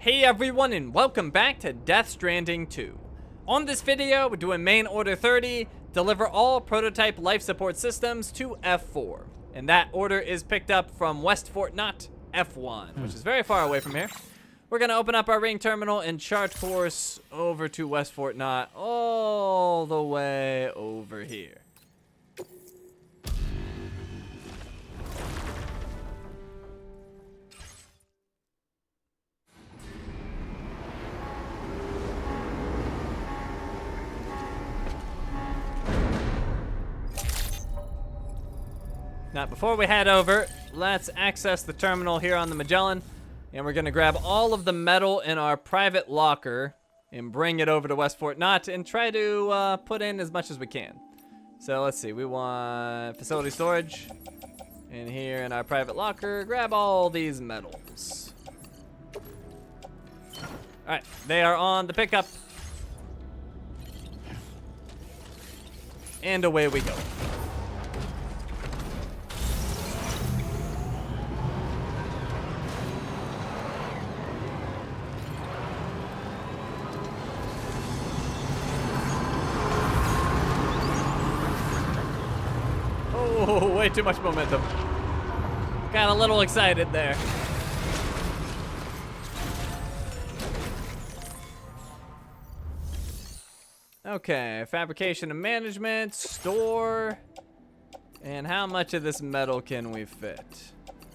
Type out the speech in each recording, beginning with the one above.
Hey everyone, and welcome back to Death Stranding 2. On this video, we're doing main order 30, deliver all prototype life support systems to F4. And that order is picked up from West Fort Knott, F1, which is very far away from here. We're gonna open up our ring terminal and chart course over to West Fort Knott, all the way over here. Now, before we head over, let's access the terminal here on the Magellan, and we're gonna grab all of the metal in our private locker and bring it over to West Fort Knott and try to put in as much as we can. So let's see, we want facility storage, and here in our private locker, grab all these metals. All right, they are on the pickup, and away we go. Oh, way too much momentum. Got a little excited there. Okay, fabrication and management, store. And how much of this metal can we fit?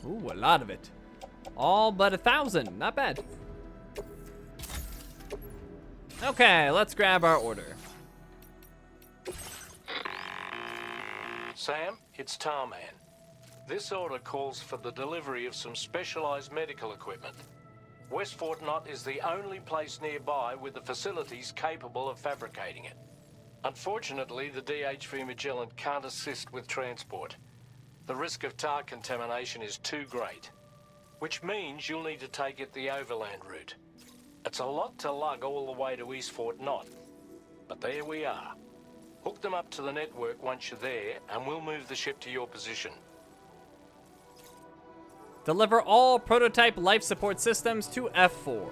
Ooh, a lot of it. All but 1,000, not bad. Okay, let's grab our order. Sam, it's Tarman. This order calls for the delivery of some specialized medical equipment. West Fort Knott is the only place nearby with the facilities capable of fabricating it. Unfortunately, the DHV Magellan can't assist with transport. The risk of tar contamination is too great, which means you'll need to take it the overland route. It's a lot to lug all the way to East Fort Knott, but there we are. Hook them up to the network once you're there, and we'll move the ship to your position. Deliver all prototype life support systems to F4.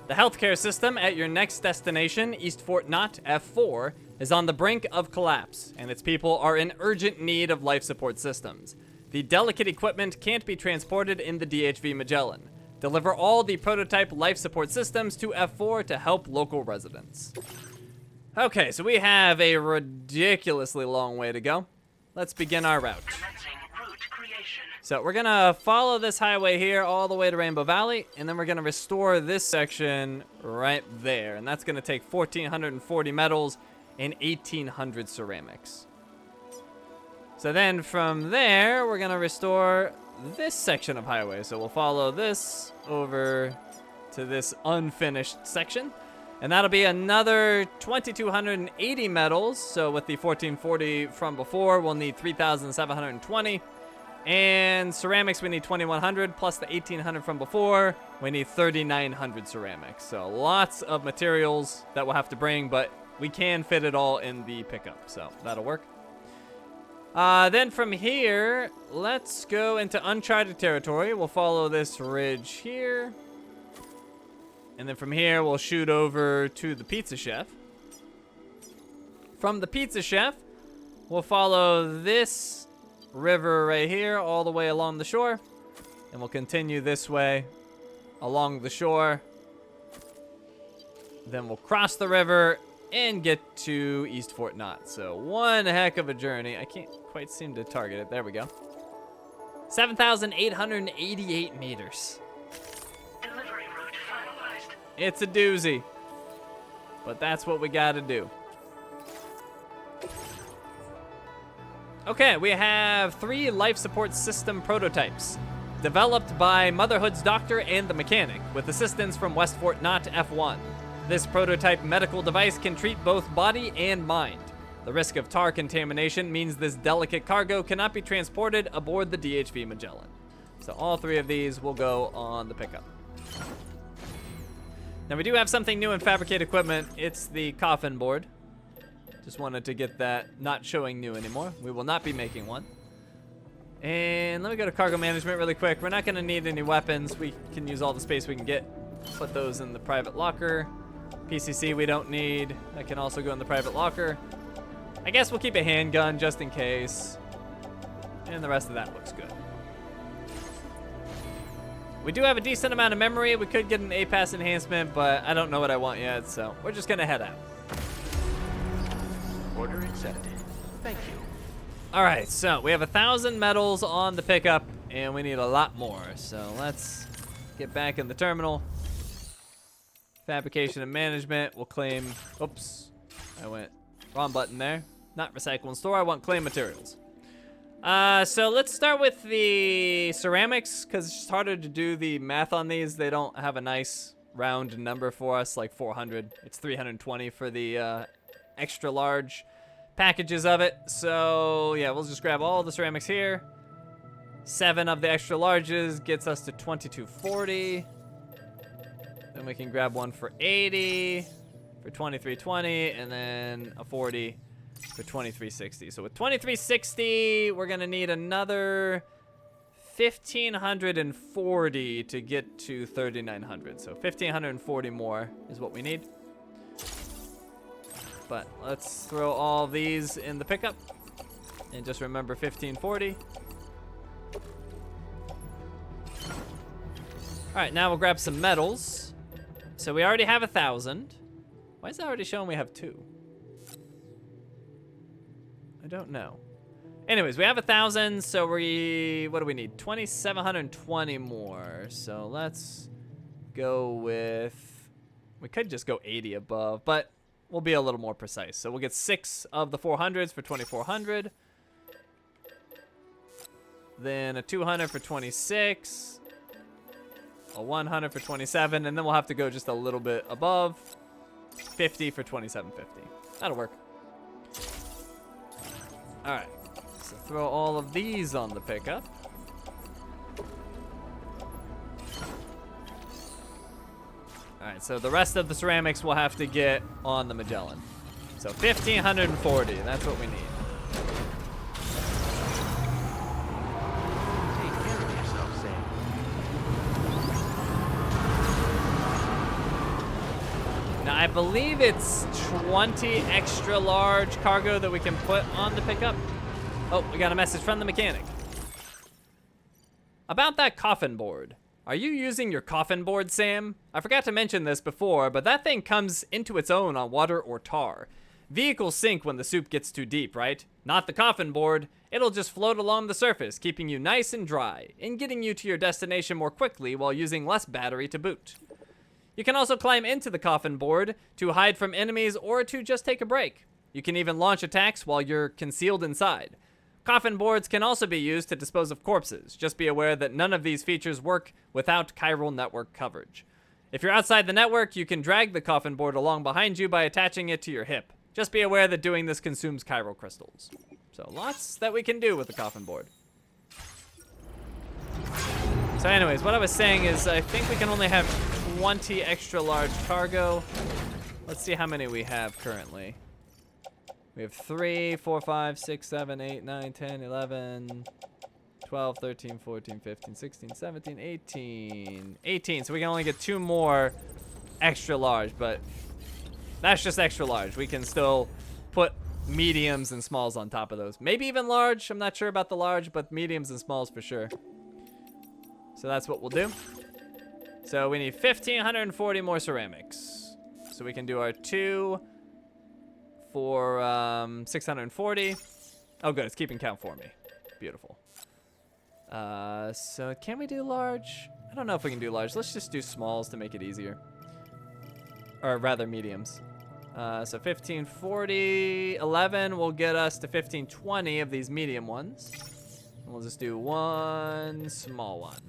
The healthcare system at your next destination, East Fort Knott, F4, is on the brink of collapse, and its people are in urgent need of life support systems. The delicate equipment can't be transported in the DHV Magellan. Deliver all the prototype life support systems to F4 to help local residents. Okay, so we have a ridiculously long way to go. Let's begin our route. So we're gonna follow this highway here all the way to Rainbow Valley, and then we're gonna restore this section right there. And that's gonna take 1,440 metals and 1,800 ceramics. So then from there, we're gonna restore this section of highway. So we'll follow this over to this unfinished section. And that'll be another 2,280 metals. So with the 1,440 from before, we'll need 3,720. And ceramics, we need 2,100 plus the 1,800 from before. We need 3,900 ceramics. So lots of materials that we'll have to bring, but we can fit it all in the pickup. So that'll work. Then from here, let's go into uncharted territory. We'll follow this ridge here. And then from here, we'll shoot over to the Pizza Chef. From the Pizza Chef, we'll follow this river right here all the way along the shore. And we'll continue this way along the shore. Then we'll cross the river and get to East Fort Knott. So one heck of a journey. I can't quite seem to target it. There we go. 7,888 meters. It's a doozy, but that's what we gotta do. Okay, we have 3 life support system prototypes, developed by Motherhood's doctor and the mechanic, with assistance from West Fort Knott F1. This prototype medical device can treat both body and mind. The risk of tar contamination means this delicate cargo cannot be transported aboard the DHV Magellan. So all 3 of these will go on the pickup. Now we do have something new in fabricate equipment. It's the coffin board. Just wanted to get that not showing new anymore. We will not be making one. And let me go to cargo management really quick. We're not gonna need any weapons. We can use all the space we can get. Put those in the private locker. PCC we don't need. That can also go in the private locker. I guess we'll keep a handgun just in case. And the rest of that looks good. We do have a decent amount of memory. We could get an A-Pass enhancement, but I don't know what I want yet, so we're just gonna head out. Order accepted. Thank you. All right, so we have 1,000 metals on the pickup, and we need a lot more. So let's get back in the terminal. Fabrication and management. We'll claim. Oops, I went wrong button there. Not recycle and store. I want claim materials. So let's start with the ceramics, because it's just harder to do the math on these. They don't have a nice round number for us, like 400. It's 320 for the extra large packages of it. So yeah, we'll just grab all the ceramics here. 7 of the extra larges gets us to 2240. Then we can grab one for 80 for 2320, and then a 40 for 2360. So with 2360, we're gonna need another 1540 to get to 3900. So 1540 more is what we need. But let's throw all these in the pickup. And just remember 1540. All right, now we'll grab some metals. So we already have 1,000. Why is that already showing we have 2? I don't know. Anyways, we have 1,000, so what do we need? 2,720 more. So let's go with, we could just go 80 above, but we'll be a little more precise. So we'll get 6 of the 400s for 2,400. Then a 200 for 26. A 100 for 27, and then we'll have to go just a little bit above. 50 for 2750. That'll work. All right, so throw all of these on the pickup. All right, so the rest of the ceramics we'll have to get on the Magellan. So 1,540, that's what we need. Take care of yourself, Sam. Now, I believe it's 20 extra large cargo that we can put on the pickup. Oh, we got a message from the mechanic. About that coffin board. Are you using your coffin board, Sam? I forgot to mention this before, but that thing comes into its own on water or tar. Vehicles sink when the soup gets too deep, right? Not the coffin board. It'll just float along the surface, keeping you nice and dry, and getting you to your destination more quickly while using less battery to boot. You can also climb into the coffin board to hide from enemies or to just take a break. You can even launch attacks while you're concealed inside. Coffin boards can also be used to dispose of corpses. Just be aware that none of these features work without chiral network coverage. If you're outside the network, you can drag the coffin board along behind you by attaching it to your hip. Just be aware that doing this consumes chiral crystals. So lots that we can do with the coffin board. So anyways, what I was saying is I think we can only have 20 extra large cargo. Let's see how many we have currently. We have 3, 4, 5, 6, 7, 8, 9, 10, 11, 12, 13, 14, 15, 16, 17, 18. 18, so we can only get 2 more extra large, but that's just extra large. We can still put mediums and smalls on top of those. Maybe even large. I'm not sure about the large, but mediums and smalls for sure. So that's what we'll do. So we need 1,540 more ceramics. So we can do our 2 for 640. Oh, good. It's keeping count for me. Beautiful. So can we do large? I don't know if we can do large. Let's just do smalls to make it easier. Or rather, mediums. So 1,540. 11 will get us to 1,520 of these medium ones. And we'll just do 1 small one.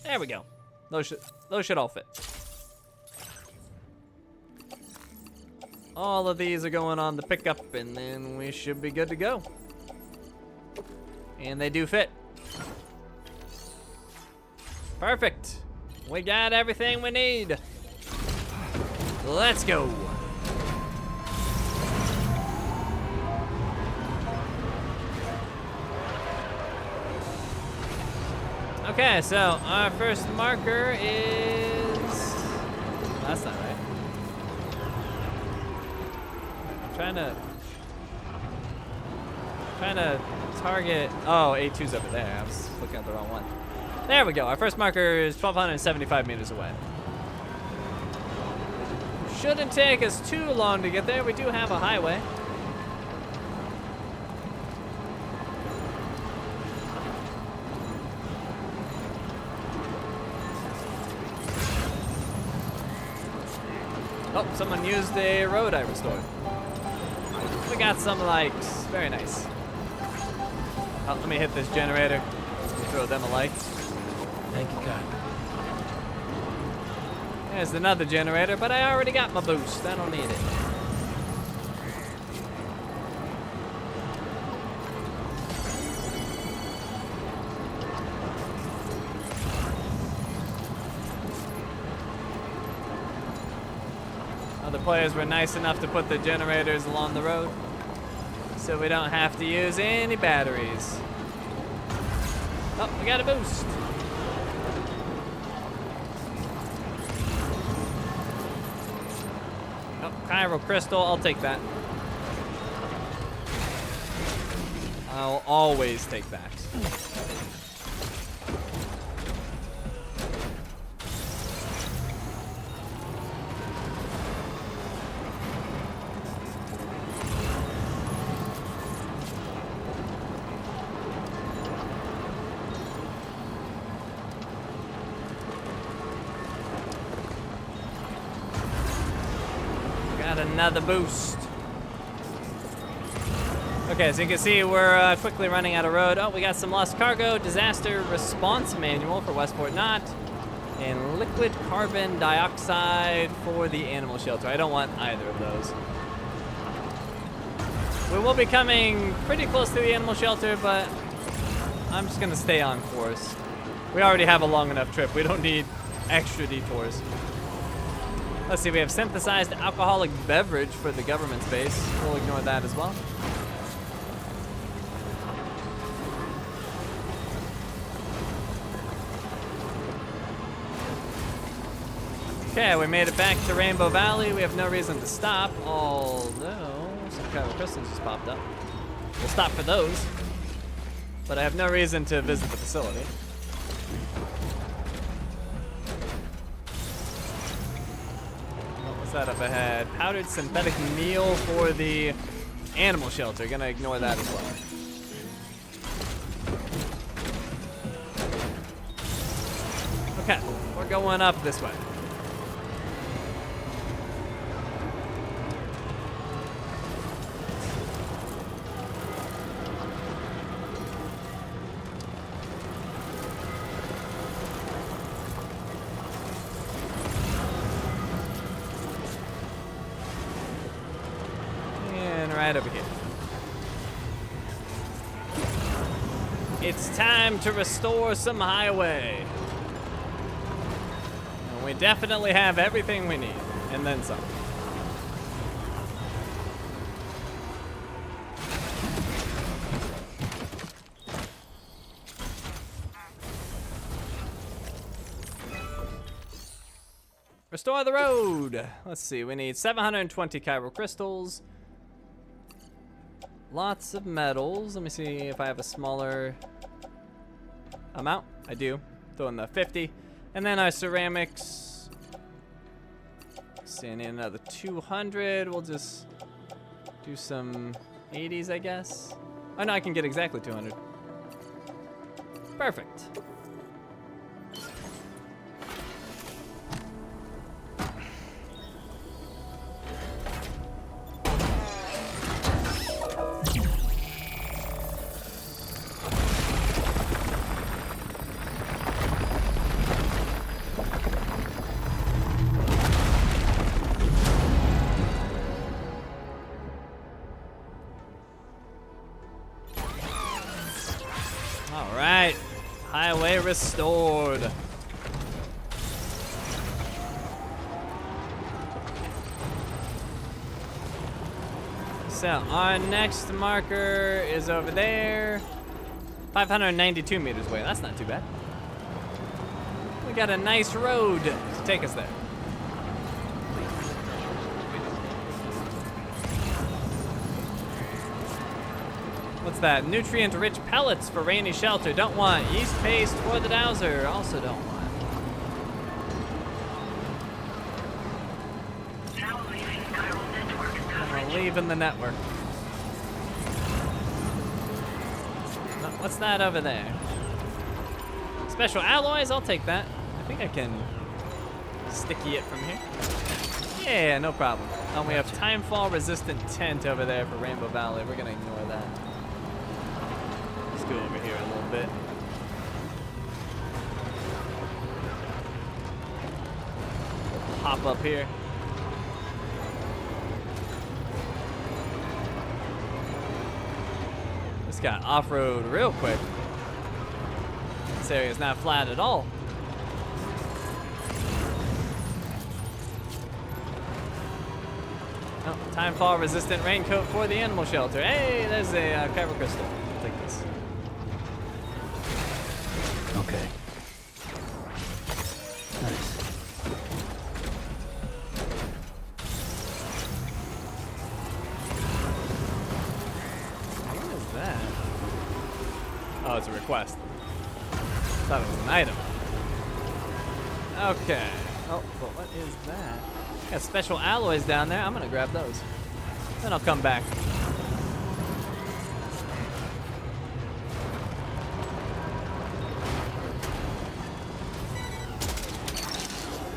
There we go. Those should all fit. All of these are going on the pickup, and then we should be good to go. And they do fit. Perfect. We got everything we need. Let's go. Okay, so our first marker is That's not right. I'm trying to target. Oh, A2's over there. I was looking at the wrong one. There we go. Our first marker is 1,275 meters away. Shouldn't take us too long to get there. We do have a highway. Oh, someone used a road I restored. We got some likes. Very nice. Oh, let me hit this generator. Throw them a like. Thank you, God. There's another generator, but I already got my boost. I don't need it. Other players were nice enough to put the generators along the road, so we don't have to use any batteries. Oh, we got a boost. Oh, chiral crystal, I'll take that. I'll always take that. Got another boost. Okay, so you can see we're quickly running out of road. Oh, we got some lost cargo, disaster response manual for West Fort Knott, and liquid carbon dioxide for the animal shelter. I don't want either of those. We will be coming pretty close to the animal shelter, but I'm just gonna stay on course. We already have a long enough trip. We don't need extra detours. Let's see, we have synthesized alcoholic beverage for the government's base. We'll ignore that as well. Okay, we made it back to Rainbow Valley. We have no reason to stop, although some chiral crystals just popped up. We'll stop for those, but I have no reason to visit the facility. What's that up ahead? Powdered synthetic meal for the animal shelter. Gonna ignore that as well. Okay, we're going up this way. Right over here. It's time to restore some highway. And we definitely have everything we need, and then some. Restore the road. Let's see, we need 720 chiral crystals. Lots of metals. Let me see if I have a smaller amount. I do. Throw in the 50. And then our ceramics. Send in another 200. We'll just do some 80s, I guess. Oh, no, I can get exactly 200. Perfect. All right, highway restored. So our next marker is over there. 592 meters away, that's not too bad. We got a nice road to take us there. What's that? Nutrient-rich pellets for rainy shelter. Don't want. Yeast paste for the dowser. Also don't want. I'm leaving the network. No, what's that over there? Special alloys? I'll take that. I think I can sticky it from here. Yeah, no problem. And we have timefall resistant tent over there for Rainbow Valley. We're gonna ignore that. Let's go over here a little bit. Hop up here. This got off-road real quick. This area is not flat at all. Oh, timefall resistant raincoat for the animal shelter. Hey, there's a kyber crystal. I'll take this. Okay. Nice. What is that? Oh, it's a request. Thought it was an item. Okay. Oh, but what is that? Got special alloys down there. I'm gonna grab those. Then I'll come back.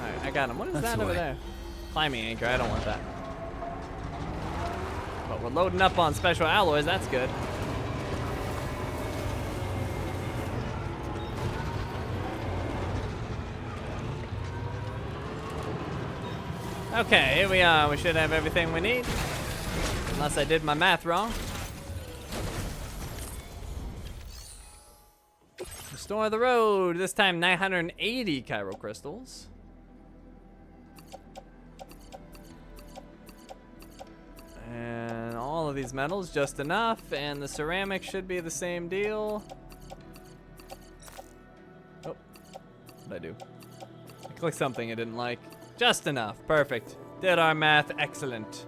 Alright, I got him. What is that over there? Climbing anchor. I don't want that. But we're loading up on special alloys. That's good. Okay, here we are. We should have everything we need. Unless I did my math wrong. Restore the road. This time 980 chiral crystals. And all of these metals, just enough. And the ceramic should be the same deal. Oh, what'd I do? I clicked something I didn't like. Just enough. Perfect. Did our math excellent.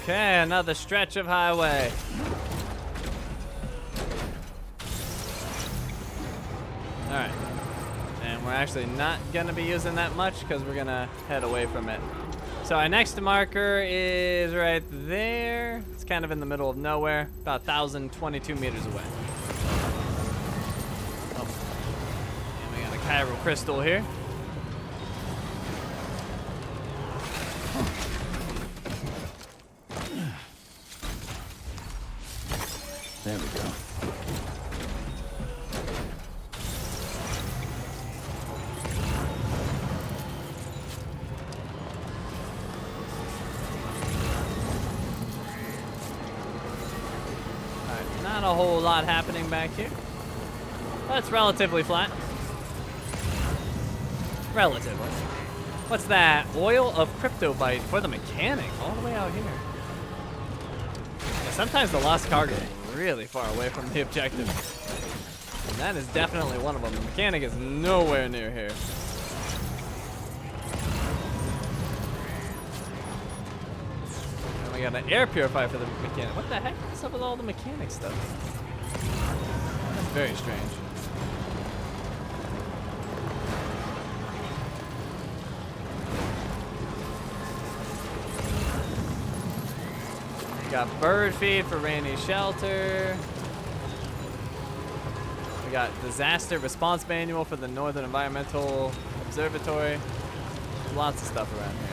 Okay, another stretch of highway. All right, and we're actually not gonna be using that much because we're gonna head away from it. So our next marker is right there. It's kind of in the middle of nowhere, about 1,022 meters away. Oh, and we got a chiral crystal here. There we go. Alright, not a whole lot happening back here. But it's relatively flat. Relatively. What's that? Oil of cryptobite for the mechanic, all the way out here. Yeah, sometimes the lost cargo is really far away from the objective. And that is definitely one of them. The mechanic is nowhere near here. And we got an air purifier for the mechanic. What the heck? What's up with all the mechanic stuff? That's very strange. Got bird feed for rainy shelter. We got disaster response manual for the Northern Environmental Observatory. Lots of stuff around here.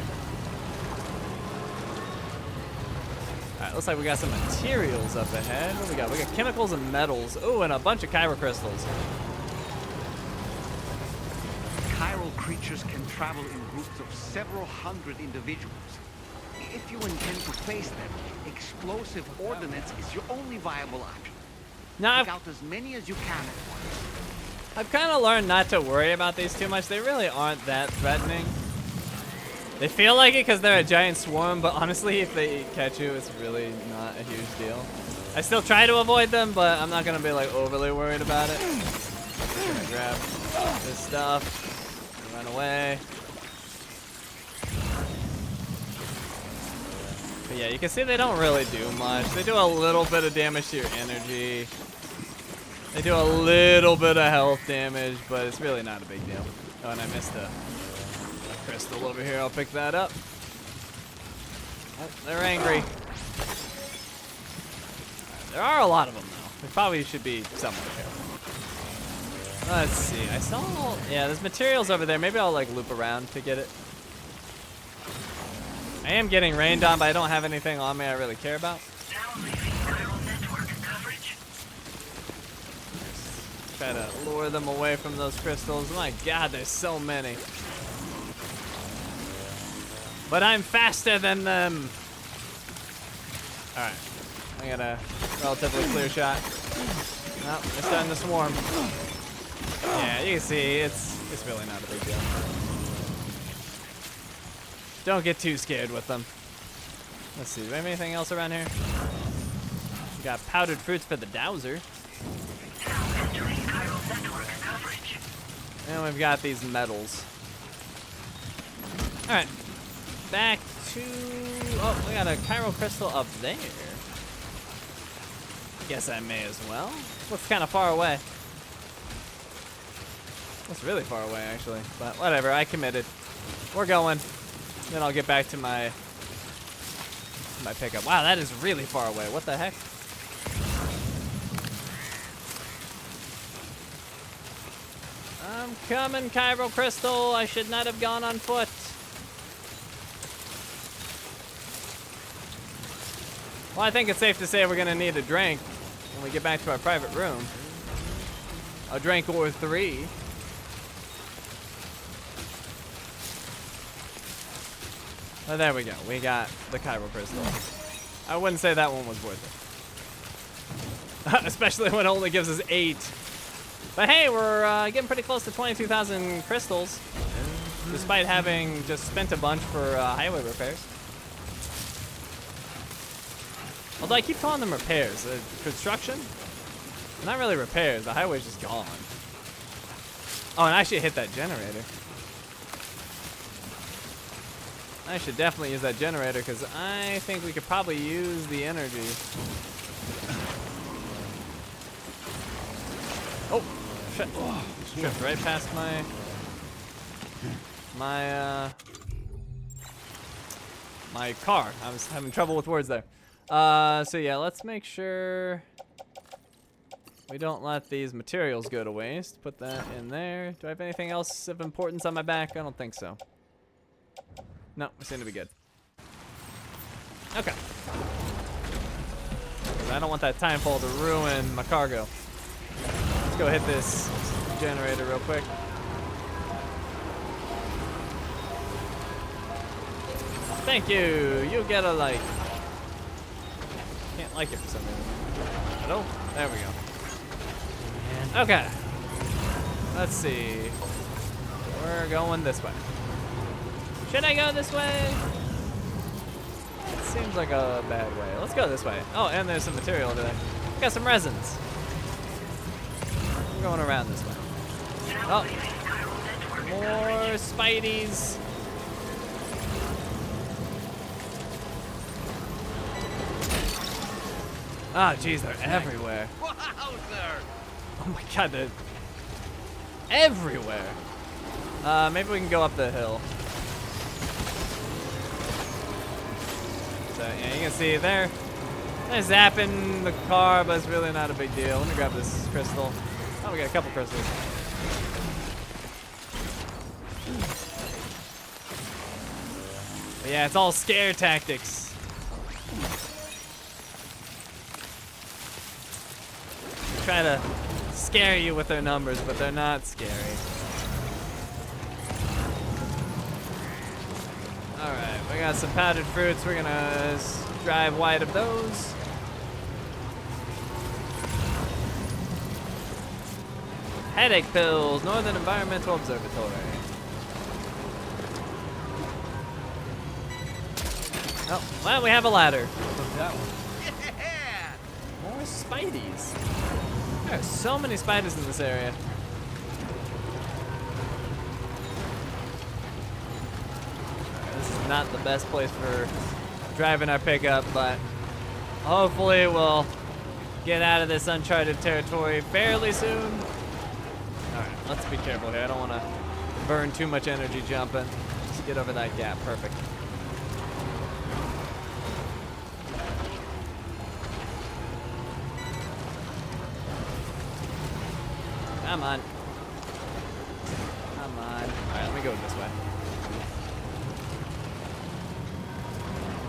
All right, looks like we got some materials up ahead. What do we got? We got chemicals and metals. Oh, and a bunch of chiral crystals. Chiral creatures can travel in groups of several hundred individuals. If you intend to face them, explosive ordnance is your only viable option. Now, Take out as many as you can at once. I've kind of learned not to worry about these too much. They really aren't that threatening. They feel like it because they're a giant swarm, but honestly, if they catch you, it's really not a huge deal. I still try to avoid them, but I'm not gonna be like overly worried about it. Just gonna grab this stuff and run away. But yeah, you can see they don't really do much. They do a little bit of damage to your energy. They do a little bit of health damage, but it's really not a big deal. Oh, and I missed a crystal over here. I'll pick that up. Oh, they're angry. There are a lot of them, though. We probably should be somewhat careful. Let's see. I saw... Yeah, there's materials over there. Maybe I'll, like, loop around to get it. I am getting rained on, but I don't have anything on me I really care about. Try to lure them away from those crystals. My God, there's so many. But I'm faster than them. All right. I got a relatively clear shot. Oh, they're starting to swarm. Yeah, you can see it's really not a big deal. Don't get too scared with them. Let's see, do we have anything else around here? We got powdered fruits for the dowser. And we've got these metals. All right, back to, oh, we got a chiral crystal up there. Guess I may as well. Looks kind of far away. Looks really far away, actually. But whatever, I committed. We're going. Then I'll get back to my pickup. Wow, that is really far away. What the heck? I'm coming, chiral crystal. I should not have gone on foot. Well, I think it's safe to say we're gonna need a drink when we get back to our private room. A drink or three. Oh, there we go. We got the chiral crystal. I wouldn't say that one was worth it. Especially when it only gives us 8. But hey, we're getting pretty close to 22,000 crystals. Despite having just spent a bunch for highway repairs. Although I keep calling them repairs. Construction? Not really repairs. The highway's just gone. Oh, and I should hit that generator. I should definitely use that generator because I think we could probably use the energy. Oh, shit. Tripped right past my car. I was having trouble with words there. So yeah, let's make sure we don't let these materials go to waste. Put that in there. Do I have anything else of importance on my back? I don't think so. No, we seem to be good. Okay. I don't want that time fall to ruin my cargo. Let's go hit this generator real quick. Thank you. You get a like. Can't like it for some reason. Hello? There we go. Okay. Let's see. We're going this way. Should I go this way? It seems like a bad way. Let's go this way. Oh, and there's some material over there. We got some resins. We're going around this way. Oh, more Spideys. Ah, oh, geez, they're everywhere. Oh my God, they're everywhere. Maybe we can go up the hill. So yeah, you can see they're zapping the car, but it's really not a big deal. Let me grab this crystal. Oh, we got a couple crystals. But yeah, it's all scare tactics. Try to scare you with their numbers, but they're not scary. Alright, we got some powdered fruits. We're gonna drive wide of those. Headache pills, Northern Environmental Observatory. Oh, well, we have a ladder. That one. More Spideys. There are so many spiders in this area. This is not the best place for driving our pickup, but hopefully we'll get out of this uncharted territory fairly soon. Alright, let's be careful here. I don't want to burn too much energy jumping. Just get over that gap. Perfect. Come on. Come on. Alright, let me go this way.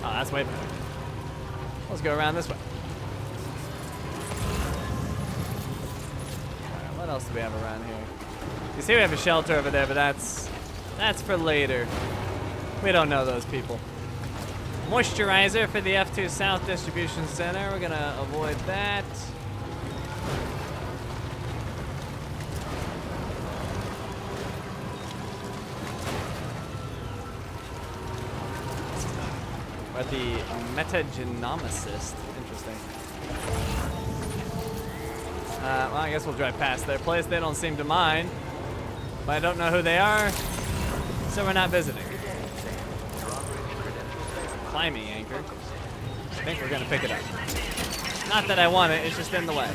Oh, that's way better. Let's go around this way. Alright, what else do we have around here? You see we have a shelter over there, but that's for later. We don't know those people. Moisturizer for the F2 South Distribution Center. We're gonna avoid that. Or the metagenomicist. Interesting. Well, I guess we'll drive past their place. They don't seem to mind. But I don't know who they are, so we're not visiting. Climbing anchor. I think we're gonna pick it up. Not that I want it, it's just in the way.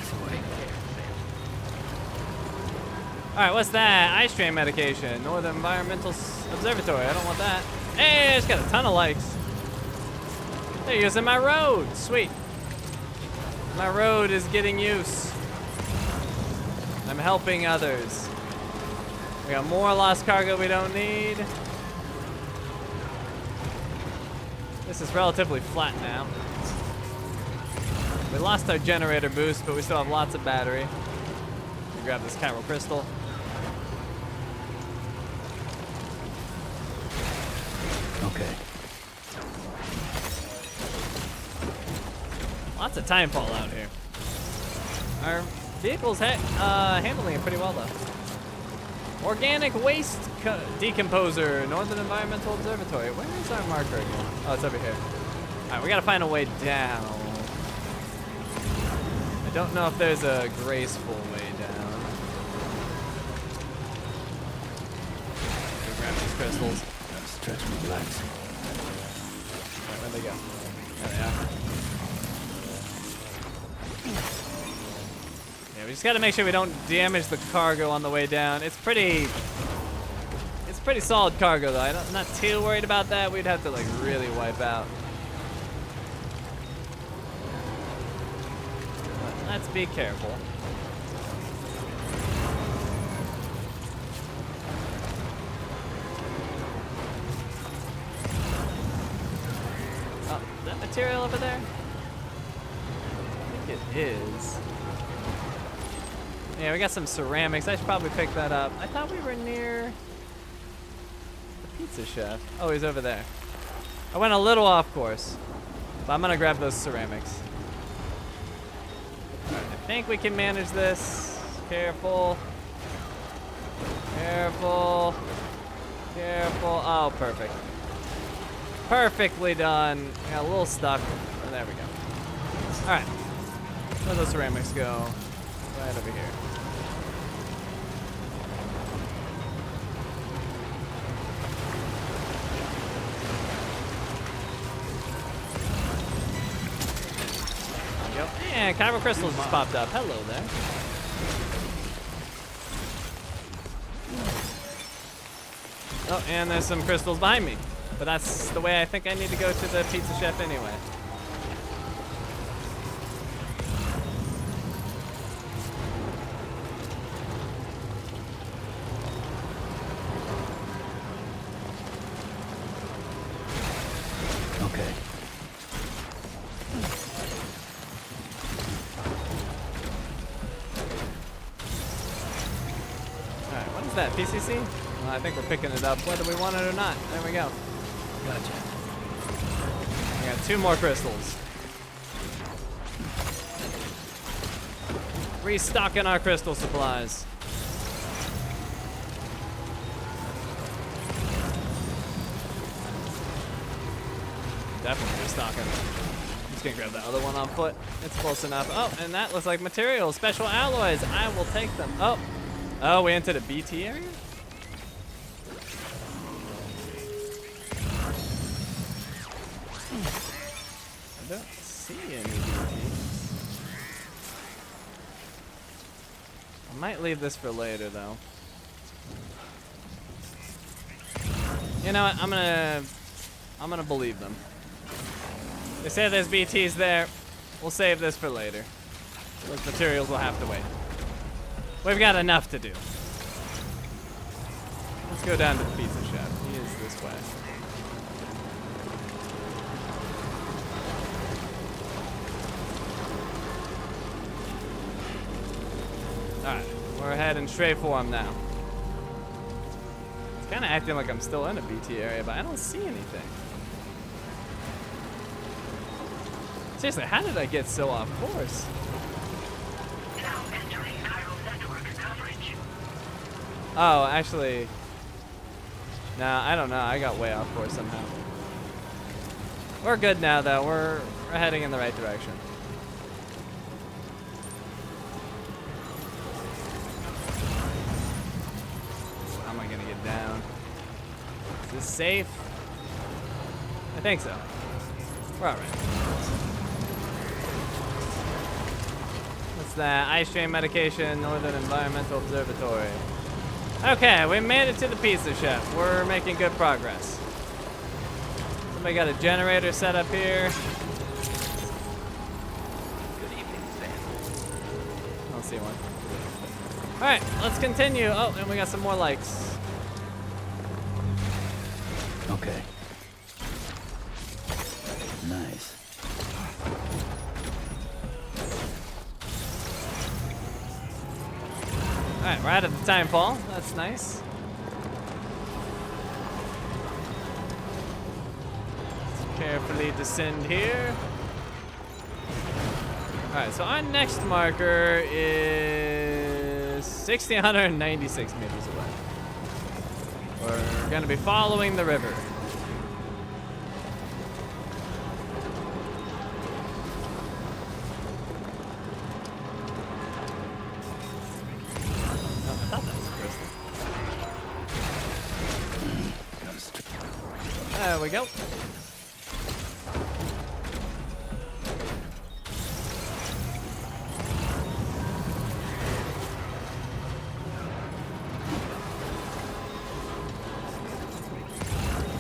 Alright, what's that? Eye strain medication. Northern Environmental Observatory. I don't want that. Hey, it's got a ton of likes. They're using my road. Sweet. My road is getting use. I'm helping others. We got more lost cargo we don't need. This is relatively flat now. We lost our generator boost, but we still have lots of battery. We grab this chiral crystal. Okay. Lots of timefall out here. Our vehicle's handling it pretty well, though. Organic waste decomposer, Northern Environmental Observatory. Where is our marker again? Oh, it's over here. All right, we gotta find a way down. I don't know if there's a graceful way down. Go grab these crystals. Gotta stretch my legs. All right, where'd they go? There they are. Yeah, we just gotta make sure we don't damage the cargo on the way down. It's pretty solid cargo though. I'm not too worried about that. We'd have to like really wipe out. But let's be careful. Oh, is that material over there? I think it is. Yeah, we got some ceramics. I should probably pick that up. I thought we were near the pizza chef. Oh, he's over there. I went a little off course, but I'm gonna grab those ceramics. All right, I think we can manage this. Careful. Careful. Careful. Oh, perfect. Perfectly done. Got a little stuck. Oh, there we go. All right. Where those ceramics go? Right over here. There we go. And chiral crystals just popped up. Hello there. Oh, and there's some crystals behind me. But that's the way I think I need to go to the pizza chef anyway. Okay. Alright, what is that? PCC? Well, I think we're picking it up whether we want it or not. There we go. Gotcha. We got 2 more crystals. Restocking our crystal supplies. definitely restocking. I'm just gonna grab the other one on foot. It's close enough. Oh, and that looks like materials, special alloys. I will take them. Oh, we entered a BT area? I don't see any BTs. I might leave this for later, though. You know what? I'm gonna believe them. They say there's BTs there. We'll save this for later. Those materials will have to wait. We've got enough to do. Let's go down to the pizza shop. He is this way. Alright, we're heading straight for him now. It's kind of acting like I'm still in a BT area, but I don't see anything. Seriously, how did I get so off course? Now entering chiral network coverage. Oh, actually, nah, I don't know. I got way off course somehow. We're good now, though. We're heading in the right direction. How am I gonna get down? Is this safe? I think so. We're all right. What's that? Ice Stream Medication, Northern Environmental Observatory. Okay, we made it to the pizza shop. We're making good progress. Somebody got a generator set up here. Good evening, Sam. I don't see one. All right, let's continue. Oh, and we got some more likes. Okay. Nice. All right, we're out of the time fall. That's nice. Let's carefully descend here. All right, so our next marker is 1,696 meters away. We're gonna be following the river. There we go.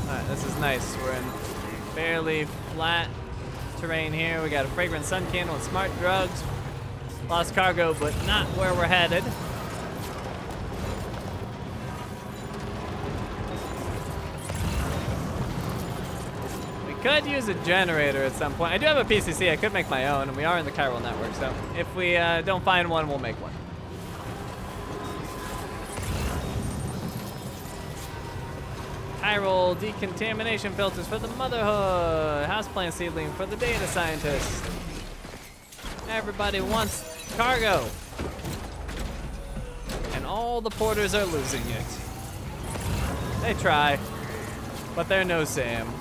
Alright, this is nice. We're in fairly flat terrain here. We got a fragrant sun candle and smart drugs. Lost cargo, but not where we're headed. Could use a generator at some point. I do have a PCC. I could make my own, and we are in the chiral network, so if we don't find one, we'll make one. Chiral decontamination filters for the motherhood. Houseplant seedling for the data scientist. Everybody wants cargo. And all the porters are losing it. They try, but they're no Sam.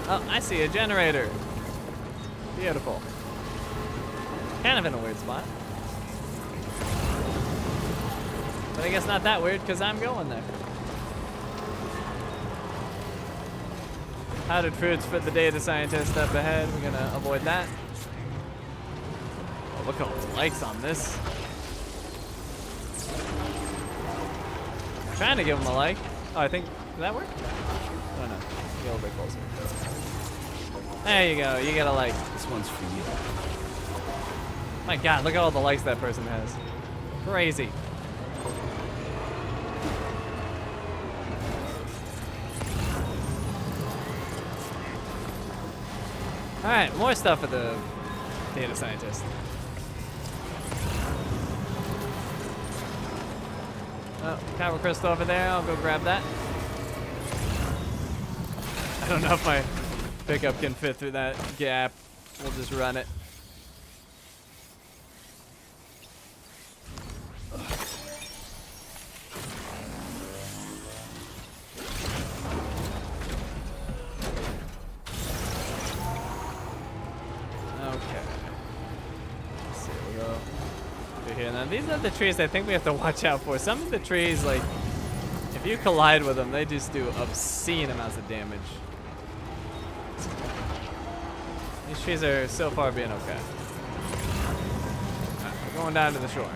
Oh, I see a generator. Beautiful. Kind of in a weird spot. But I guess not that weird because I'm going there. Powdered fruits for the data scientist up ahead. We're gonna avoid that. Oh, look at all the lights on this. Trying to give him a like. Oh, I think, did that work? Oh no, get a little bit closer. There you go, you got a like. This one's for you. My God, look at all the likes that person has. Crazy. All right, more stuff for the data scientist. Oh, chiral crystal over there. I'll go grab that. I don't know if my pickup can fit through that gap. We'll just run it. Here. Now these are the trees I think we have to watch out for. Some of the trees, like, if you collide with them, they just do obscene amounts of damage. These trees are so far being okay. Alright, we're going down to the shore.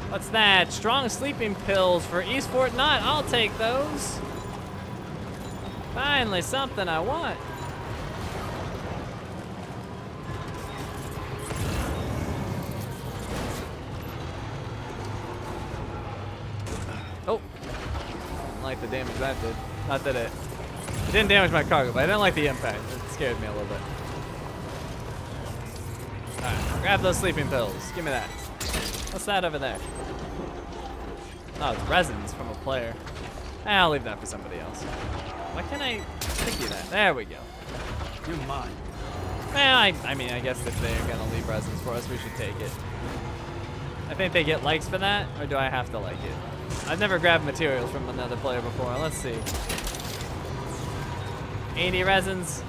What's that? Strong sleeping pills for East Fort Knott. I'll take those. Finally, something I want. Oh, didn't like the damage that did. Not that it didn't damage my cargo, but I didn't like the impact. It scared me a little bit. All right, grab those sleeping pills. Give me that. What's that over there? Oh, it's resins from a player. I'll leave that for somebody else. Why can't I sticky that? There we go. You're mine. Well, I mean, I guess if they're gonna leave resins for us, we should take it. I think they get likes for that, or do I have to like it? I've never grabbed materials from another player before. Let's see. 80 resins.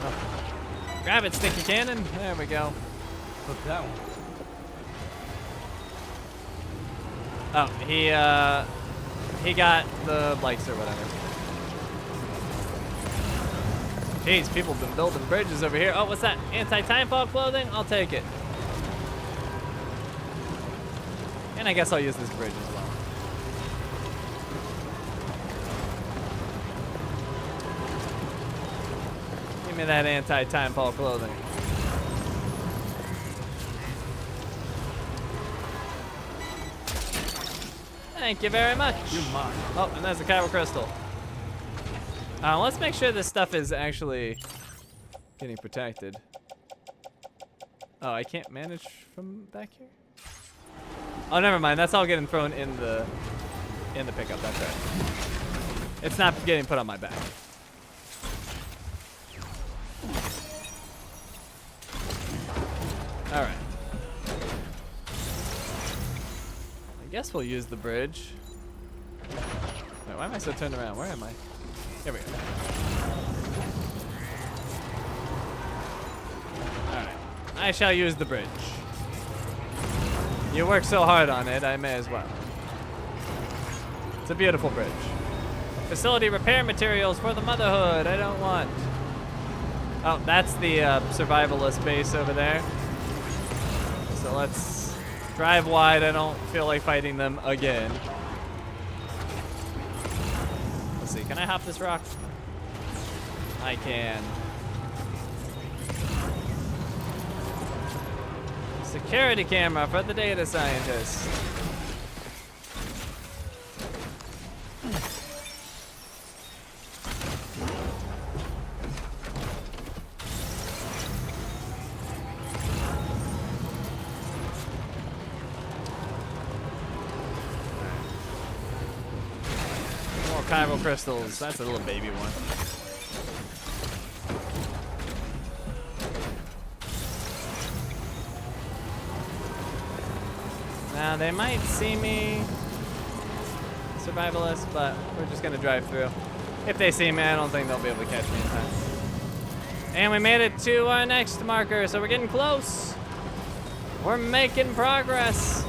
Oh. Grab it, sticky cannon. There we go. Look that one. Oh, he got the likes or whatever. Jeez, people have been building bridges over here. Oh, what's that? Anti-timefall clothing? I'll take it. And I guess I'll use this bridge as well. Give me that anti-timefall clothing. Thank you very much. You're mine. Oh, and there's a chiral crystal. Let's make sure this stuff is actually getting protected. Oh, I can't manage from back here? Oh, never mind. That's all getting thrown in the pickup. That's right. It's not getting put on my back. All right. I guess we'll use the bridge. Wait, why am I so turned around? Where am I? Here we go. Alright. I shall use the bridge. You work so hard on it, I may as well. It's a beautiful bridge. Facility repair materials for the Motherhood. I don't want. Oh, that's the survivalist base over there. So let's drive wide. I don't feel like fighting them again. Let's see. Can I hop this rock? I can. Security camera for the data scientist. Chiral crystals. That's a little baby one. Now they might see me, survivalist, but we're just gonna drive through. If they see me, I don't think they'll be able to catch me in time. And we made it to our next marker, so we're getting close. We're making progress.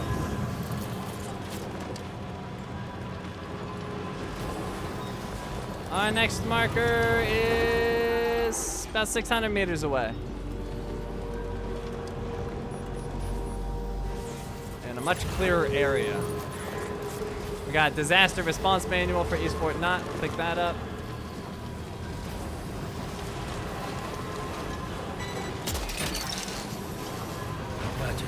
Our next marker is about 600 meters away. And a much clearer area. We got disaster response manual for East Fort Knott. Pick that up. Gotcha.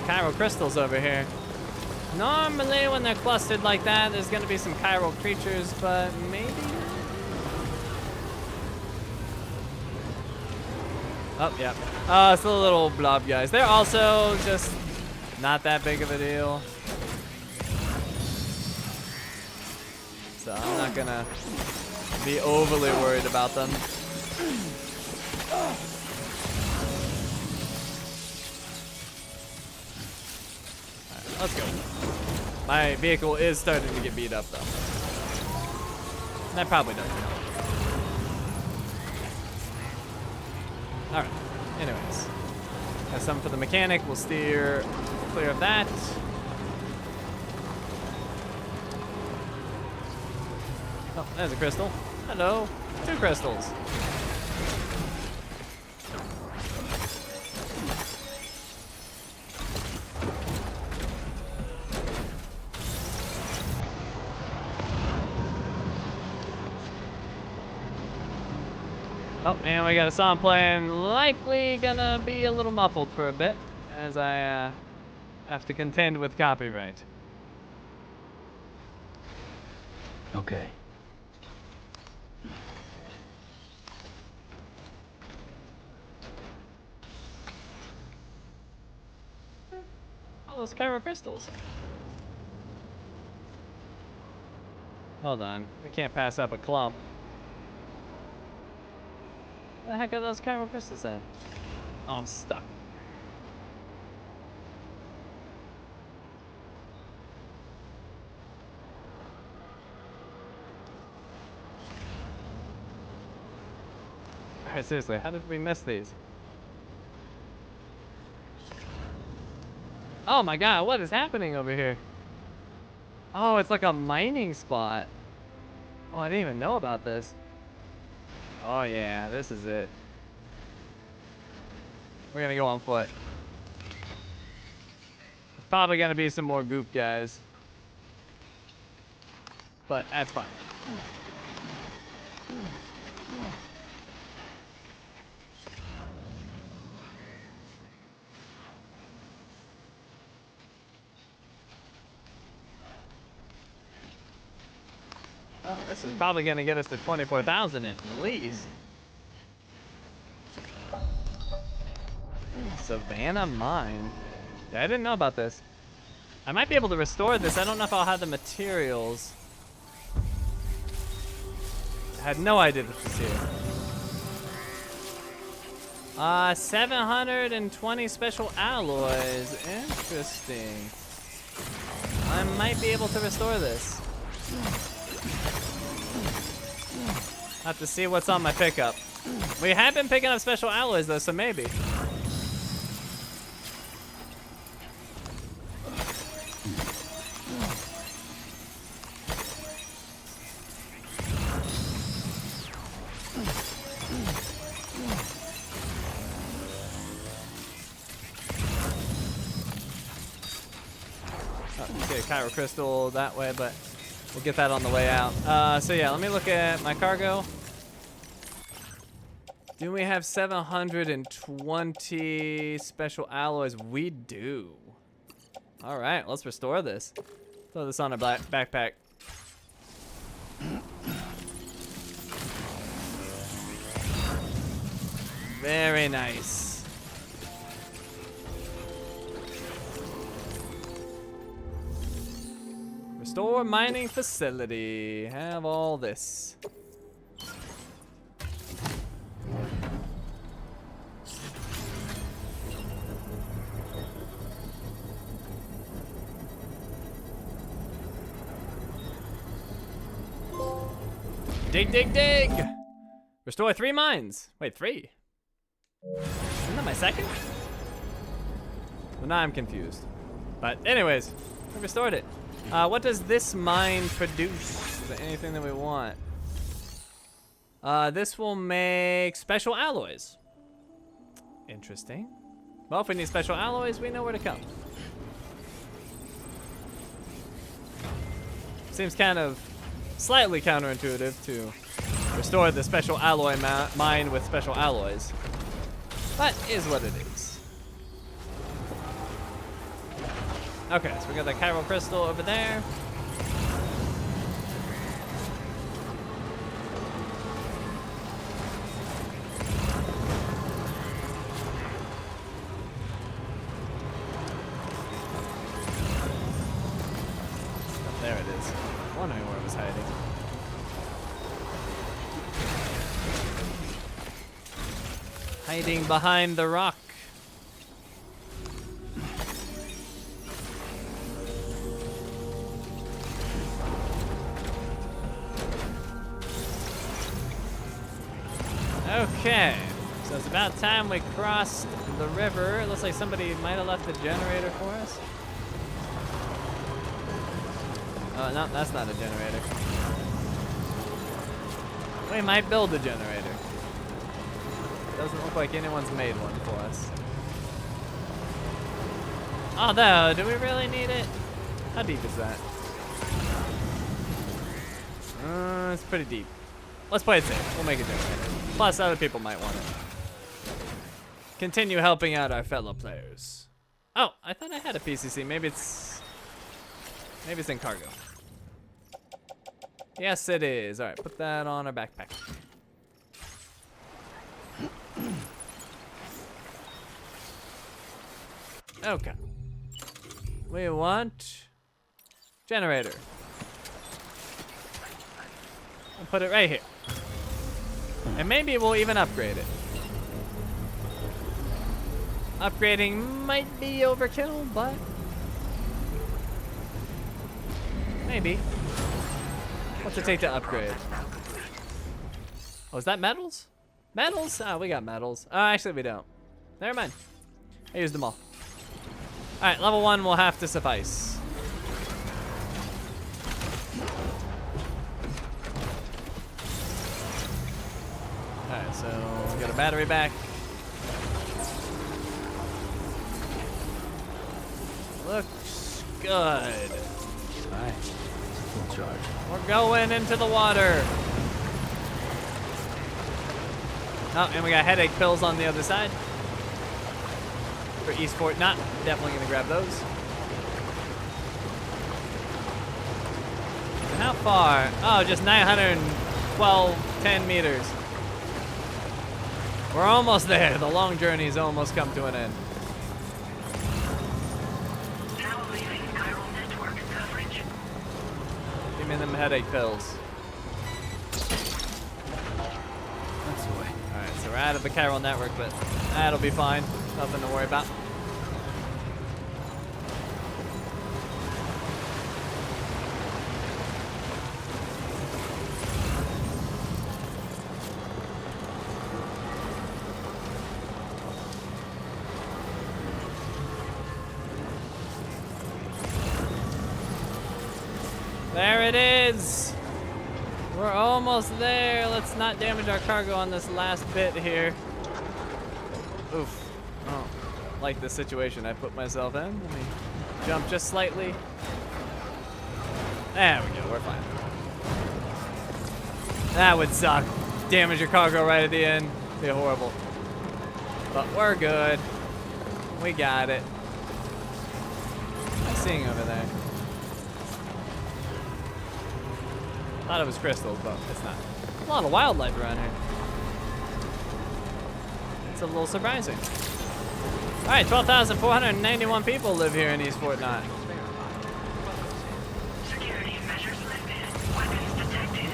chiral crystals over here. Normally, when they're clustered like that, there's gonna be some chiral creatures, but maybe. Oh, yeah. It's the little blob guys. They're also just not that big of a deal. So I'm not gonna be overly worried about them. Alright, let's go. My vehicle is starting to get beat up though. That probably doesn't help. Alright, anyways. Got some for the mechanic, we'll steer clear of that. Oh, there's a crystal. Hello, 2 crystals. Oh, and we got a song playing, likely gonna be a little muffled for a bit, as I have to contend with copyright. Okay. All those chiral crystals. Hold on, we can't pass up a clump. Where the heck are those chiral crystals at? Oh, I'm stuck. Alright, seriously, how did we miss these? Oh my god, what is happening over here? Oh, it's like a mining spot. Oh, I didn't even know about this. Oh yeah, this is it. We're gonna go on foot. There's probably gonna be some more goop guys. But that's fine. Oh, this is probably gonna get us to 24,000 at least. Savannah mine. Yeah, I didn't know about this. I might be able to restore this. I don't know if I'll have the materials. I had no idea this was here. 720 special alloys. Interesting. I might be able to restore this. Have to see what's on my pickup. We have been picking up special alloys though, so maybe. Okay, chiral crystal that way, but we'll get that on the way out. So yeah, let me look at my cargo. Do we have 720 special alloys? We do. All right, let's restore this. Throw this on our backpack. Very nice. Restore mining facility. Have all this. Dig, dig, dig! Restore 3 mines. Wait, 3? Isn't that my second? Well, now I'm confused. But anyways, we restored it. What does this mine produce? Is there anything that we want? This will make special alloys. Interesting. Well, if we need special alloys, we know where to come. Seems kind of slightly counterintuitive to restore the special alloy mine with special alloys. But is what it is. Okay, so we got that chiral crystal over there. There it is. Wondering where it was hiding. Hiding behind the rock. Okay, so it's about time we crossed the river. It looks like somebody might have left the generator for us. Oh, no, that's not a generator. We might build a generator. Doesn't look like anyone's made one for us. Although, do we really need it? How deep is that? It's pretty deep. Let's play it safe. We'll make a generator. Plus, other people might want it. Continue helping out our fellow players. Oh, I thought I had a PCC. Maybe it's in cargo. Yes, it is. All right, put that on our backpack. Okay. We want generator. I'll put it right here. And maybe we'll even upgrade it. Upgrading might be overkill, but maybe. What's it take to upgrade? Oh, is that metals? Metals? Oh, we got metals. Oh, actually we don't. Never mind. I used them all. Alright, level 1 will have to suffice. Alright, so we got a battery back. Looks good. Alright. Full charge. We're going into the water. Oh, and we got headache pills on the other side. For East Fort Knot. Definitely gonna grab those. And how far? Oh, just 912, 10 meters. We're almost there. The long journey's almost come to an end. Now leaving chiral network coverage. Give me them headache pills. That's the way. Alright, so we're out of the chiral network, but that'll be fine. Nothing to worry about. There it is. We're almost there. Let's not damage our cargo on this last bit here. Oof. Oh, like the situation I put myself in. Let me jump just slightly. There we go, we're fine. That would suck. Damage your cargo right at the end. Be horrible. But we're good. We got it. I'm seeing over there. Thought it was crystals, but it's not. A lot of wildlife around here. It's a little surprising. All right, 12,491 people live here in East Fort Knot. Security measures lifted. Weapons detected.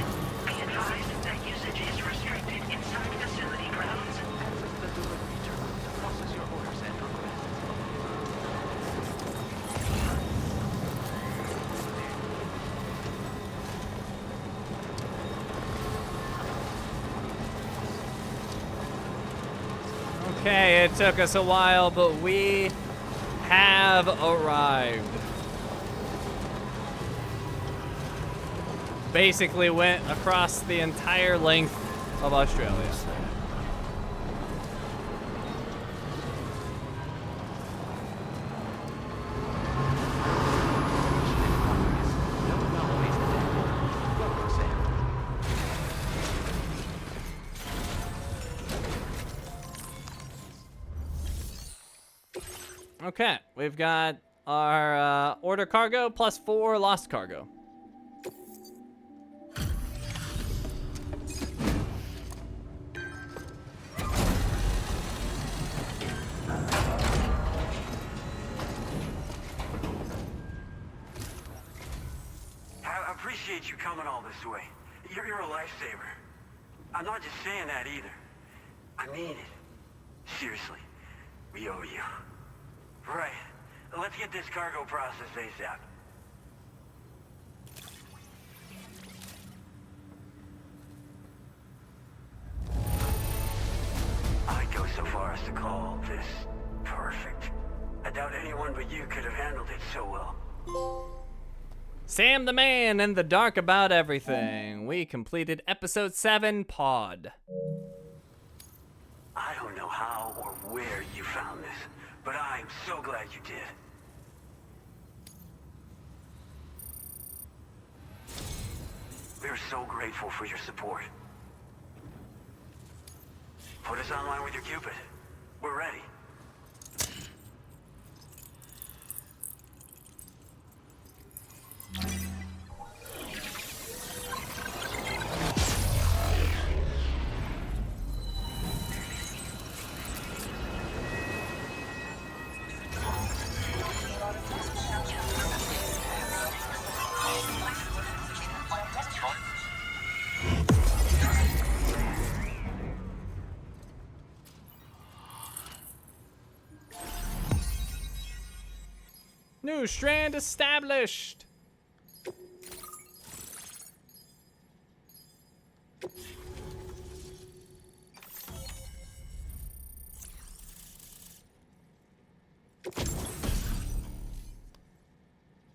Be advised that usage is restricted inside facility grounds. The delivery terminal to process your orders and requests. Okay, it took us a while, but we have arrived. Basically went across the entire length of Australia. Okay, we've got our order cargo plus 4 lost cargo. I appreciate you coming all this way. You're a lifesaver. I'm not just saying that either. I mean it. Seriously, we owe you. Right. Let's get this cargo processed ASAP. I'd go so far as to call this perfect. I doubt anyone but you could have handled it so well. Sam the Man in the dark about everything. We completed episode 7 pod. I don't know how or where you found this, but I'm so glad you did. We're so grateful for your support. Put us online with your Cupid. We're ready. New strand established.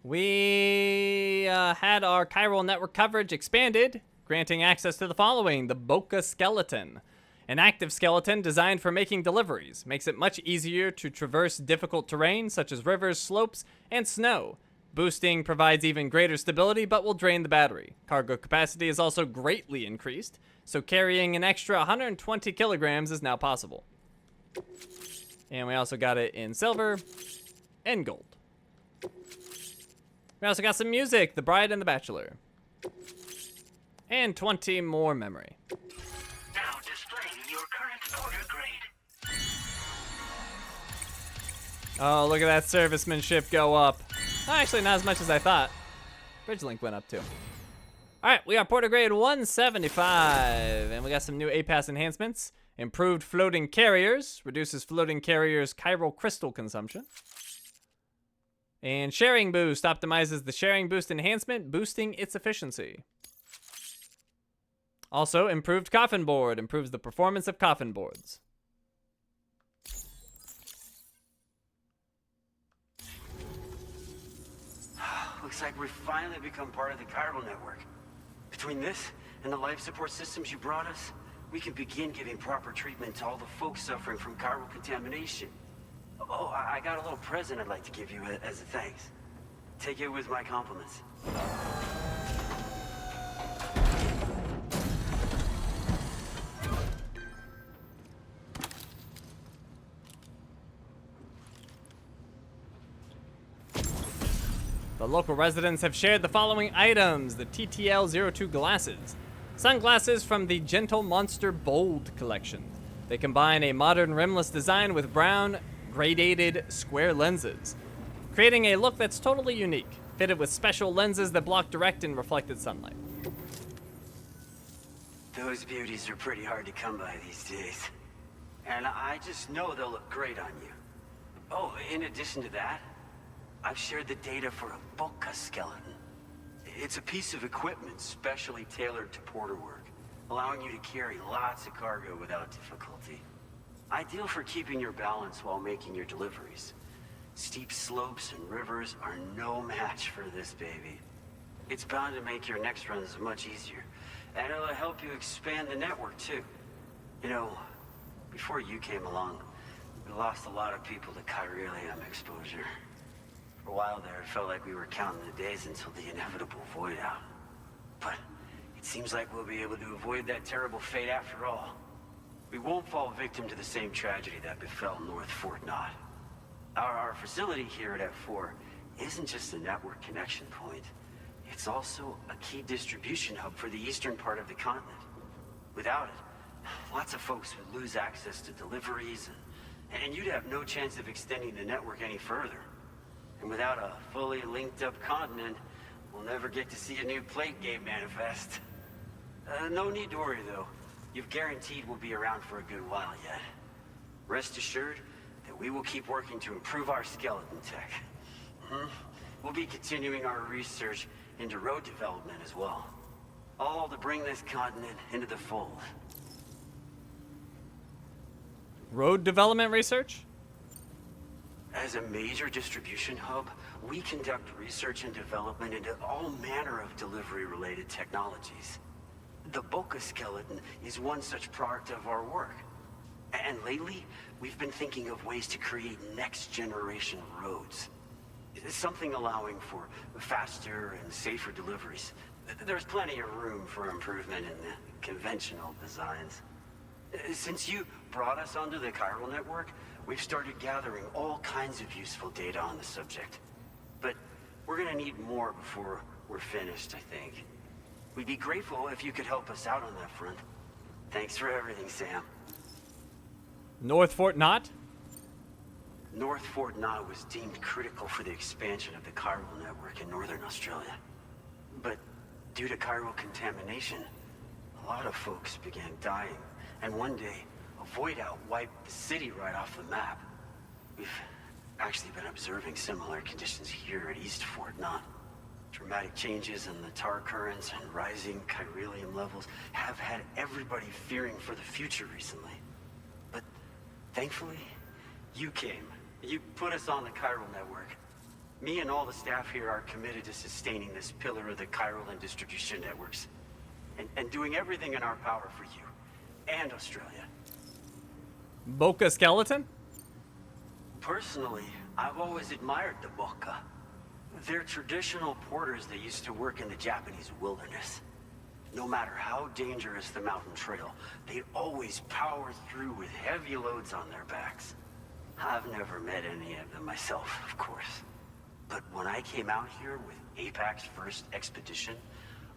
We had our chiral network coverage expanded, granting access to the following: the Boca Skeleton. An active skeleton designed for making deliveries, makes it much easier to traverse difficult terrain such as rivers, slopes, and snow. Boosting provides even greater stability but will drain the battery. Cargo capacity is also greatly increased, so carrying an extra 120 kilograms is now possible. And we also got it in silver and gold. We also got some music, The Bride and the Bachelor. And 20 more memory. Now displaying your current order grade. Oh, look at that servicemanship go up. Oh, actually, not as much as I thought. Bridge link went up too. All right, we are Porter grade 175, and we got some new APAS enhancements. Improved floating carriers, reduces floating carriers' chiral crystal consumption. And sharing boost optimizes the sharing boost enhancement, boosting its efficiency. Also, improved coffin board improves the performance of coffin boards. Looks like we've finally become part of the chiral network. Between this and the life support systems you brought us, we can begin giving proper treatment to all the folks suffering from chiral contamination. Oh, I got a little present I'd like to give you as a thanks. Take it with my compliments. The local residents have shared the following items: the TTL-02 glasses. Sunglasses from the Gentle Monster Bold collection. They combine a modern rimless design with brown, gradated square lenses, creating a look that's totally unique, fitted with special lenses that block direct and reflected sunlight. Those beauties are pretty hard to come by these days. And I just know they'll look great on you. Oh, in addition to that, I've shared the data for a Boca skeleton. It's a piece of equipment specially tailored to porter work, allowing you to carry lots of cargo without difficulty. Ideal for keeping your balance while making your deliveries. Steep slopes and rivers are no match for this baby. It's bound to make your next runs much easier, and it'll help you expand the network too. You know, before you came along, we lost a lot of people to chiralium exposure. For a while there, it felt like we were counting the days until the inevitable void out. But it seems like we'll be able to avoid that terrible fate after all. We won't fall victim to the same tragedy that befell North Fort Knott. Our facility here at F4 isn't just a network connection point. It's also a key distribution hub for the eastern part of the continent. Without it, lots of folks would lose access to deliveries, and you'd have no chance of extending the network any further. And without a fully linked up continent, we'll never get to see a new plate game manifest. No need to worry though. You've guaranteed we'll be around for a good while yet. Rest assured that we will keep working to improve our skeleton tech. We'll be continuing our research into road development as well. All to bring this continent into the fold. Road development research? As a major distribution hub, we conduct research and development into all manner of delivery-related technologies. The Boca skeleton is one such product of our work. And lately, we've been thinking of ways to create next-generation roads. Something allowing for faster and safer deliveries. There's plenty of room for improvement in the conventional designs. Since you brought us onto the chiral network, we've started gathering all kinds of useful data on the subject. But we're gonna need more before we're finished, I think. We'd be grateful if you could help us out on that front. Thanks for everything, Sam. North Fort Knott? North Fort Knott was deemed critical for the expansion of the chiral network in northern Australia. But due to chiral contamination, a lot of folks began dying, and one day, a void out wiped the city right off the map. We've actually been observing similar conditions here at East Fort Knott. Dramatic changes in the tar currents and rising chiralium levels have had everybody fearing for the future recently. But thankfully, you came. You put us on the chiral network. Me and all the staff here are committed to sustaining this pillar of the chiral and distribution networks. And doing everything in our power for you and Australia. Boca skeleton? Personally, I've always admired the Boca. They're traditional porters that used to work in the Japanese wilderness. No matter how dangerous the mountain trail, they always power through with heavy loads on their backs. I've never met any of them myself, of course. But when I came out here with APAC's first expedition,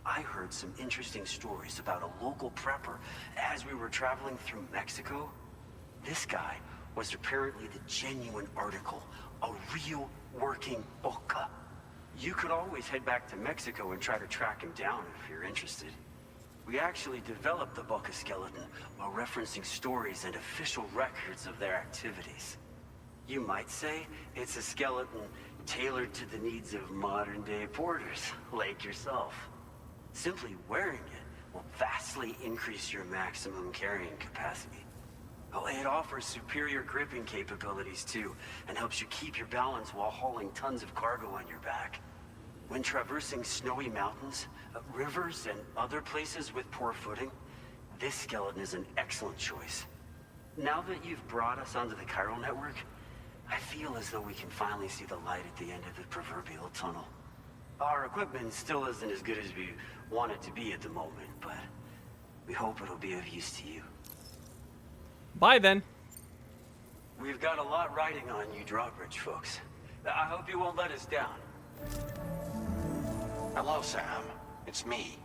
I heard some interesting stories about a local prepper as we were traveling through Mexico. This guy was apparently the genuine article, a real working Boca. You could always head back to Mexico and try to track him down if you're interested. We actually developed the Boca skeleton while referencing stories and official records of their activities. You might say it's a skeleton tailored to the needs of modern-day porters, like yourself. Simply wearing it will vastly increase your maximum carrying capacity. Oh, it offers superior gripping capabilities too, and helps you keep your balance while hauling tons of cargo on your back. When traversing snowy mountains, rivers, and other places with poor footing, this skeleton is an excellent choice. Now that you've brought us onto the chiral network, I feel as though we can finally see the light at the end of the proverbial tunnel. Our equipment still isn't as good as we want it to be at the moment, but we hope it'll be of use to you. Bye then. We've got a lot riding on you drawbridge folks. I hope you won't let us down. Hello, Sam. It's me.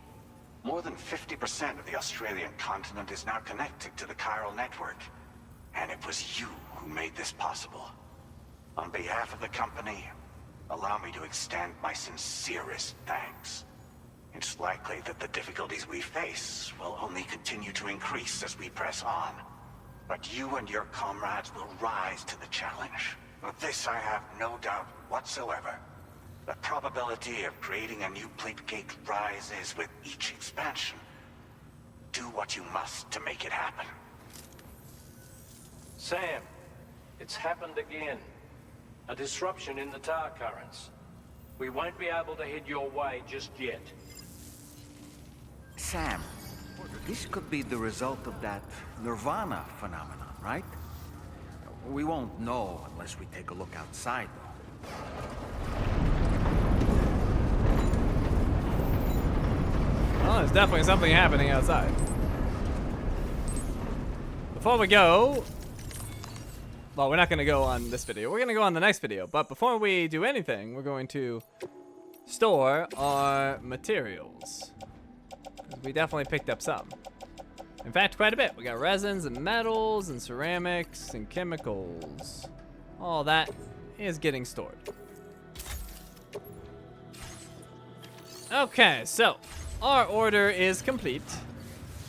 More than 50% of the Australian continent is now connected to the chiral network. And it was you who made this possible. On behalf of the company, allow me to extend my sincerest thanks. It's likely that the difficulties we face will only continue to increase as we press on. But you and your comrades will rise to the challenge. Of this I have no doubt whatsoever. The probability of creating a new plate gate rises with each expansion. Do what you must to make it happen. Sam, it's happened again. A disruption in the tar currents. We won't be able to head your way just yet. Sam, this could be the result of that nirvana phenomenon, right? We won't know unless we take a look outside, though. Well, there's definitely something happening outside. Before we go, Well, we're not going to go on this video. We're going to go on the next video. But before we do anything, we're going to store our materials. 'Cause we definitely picked up some. In fact, quite a bit. We got resins and metals and ceramics and chemicals. All that is getting stored. Okay, so our order is complete.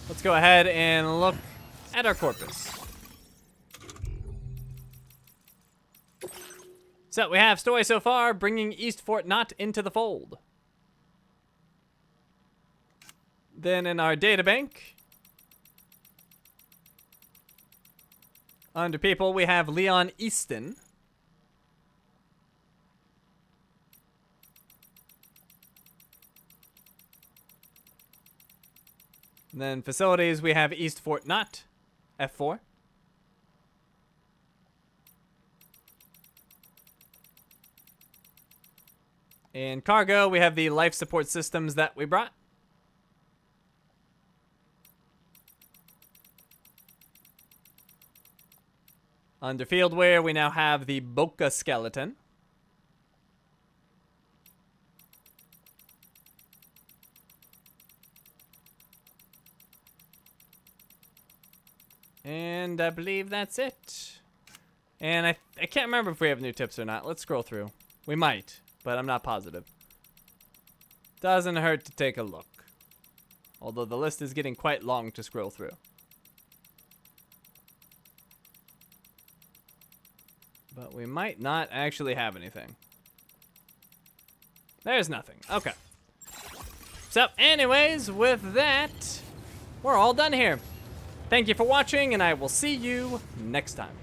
Let's go ahead and look at our corpus. So we have story so far, bringing East Fort Knott into the fold. Then in our databank, under people, we have Leon Easton. And then facilities, we have East Fort Knott, F4. In cargo, we have the life support systems that we brought. Under fieldware, we now have the Boca skeleton. And I believe that's it. And I can't remember if we have new tips or not. Let's scroll through. We might, but I'm not positive. Doesn't hurt to take a look. Although the list is getting quite long to scroll through. But we might not actually have anything. There's nothing. Okay. So, anyways, with that, we're all done here. Thank you for watching, and I will see you next time.